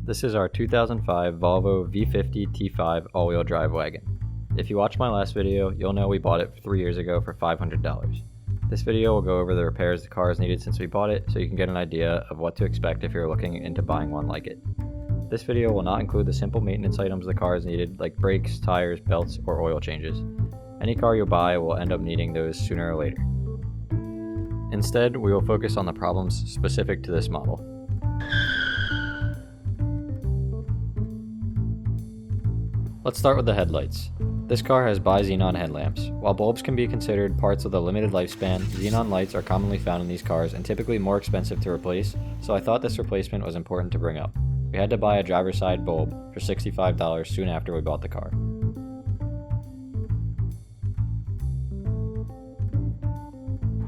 This is our 2005 Volvo V50 T5 all-wheel drive wagon. If you watched my last video, you'll know we bought it 3 years ago for $500. This video will go over the repairs the car has needed since we bought it, so you can get an idea of what to expect if you're looking into buying one like it. This video will not include the simple maintenance items the car has needed, like brakes, tires, belts, or oil changes. Any car you buy will end up needing those sooner or later. Instead, we will focus on the problems specific to this model. Let's start with the headlights. This car has bi-xenon headlamps. While bulbs can be considered parts of the limited lifespan, xenon lights are commonly found in these cars and typically more expensive to replace, so I thought this replacement was important to bring up. We had to buy a driver's side bulb for $65 soon after we bought the car.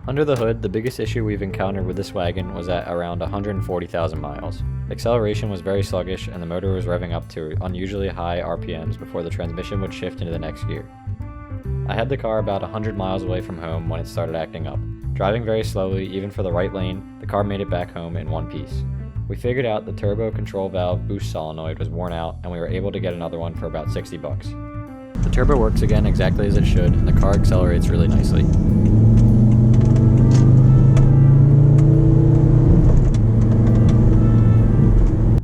Under the hood, the biggest issue we've encountered with this wagon was at around 140,000 miles. Acceleration was very sluggish and the motor was revving up to unusually high RPMs before the transmission would shift into the next gear. I had the car about 100 miles away from home when it started acting up. Driving very slowly, even for the right lane, the car made it back home in one piece. We figured out the turbo control valve boost solenoid was worn out and we were able to get another one for about $60. The turbo works again exactly as it should and the car accelerates really nicely.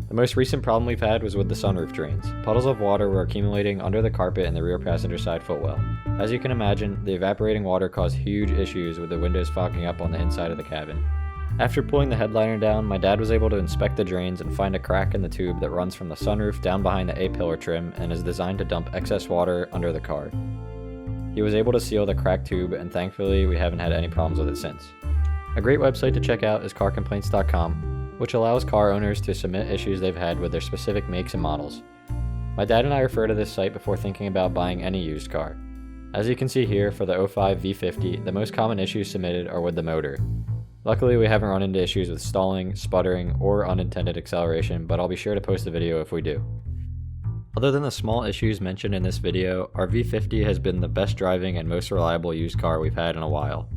The most recent problem we've had was with the sunroof drains. Puddles of water were accumulating under the carpet in the rear passenger side footwell. As you can imagine, the evaporating water caused huge issues with the windows fogging up on the inside of the cabin. After pulling the headliner down, my dad was able to inspect the drains and find a crack in the tube that runs from the sunroof down behind the A-pillar trim and is designed to dump excess water under the car. He was able to seal the cracked tube and thankfully we haven't had any problems with it since. A great website to check out is carcomplaints.com, which allows car owners to submit issues they've had with their specific makes and models. My dad and I refer to this site before thinking about buying any used car. As you can see here, for the 05 V50, the most common issues submitted are with the motor. Luckily, we haven't run into issues with stalling, sputtering, or unintended acceleration, but I'll be sure to post a video if we do. Other than the small issues mentioned in this video, our V50 has been the best driving and most reliable used car we've had in a while.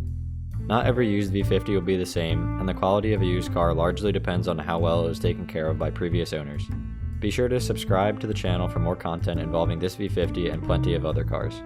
Not every used V50 will be the same, and the quality of a used car largely depends on how well it was taken care of by previous owners. Be sure to subscribe to the channel for more content involving this V50 and plenty of other cars.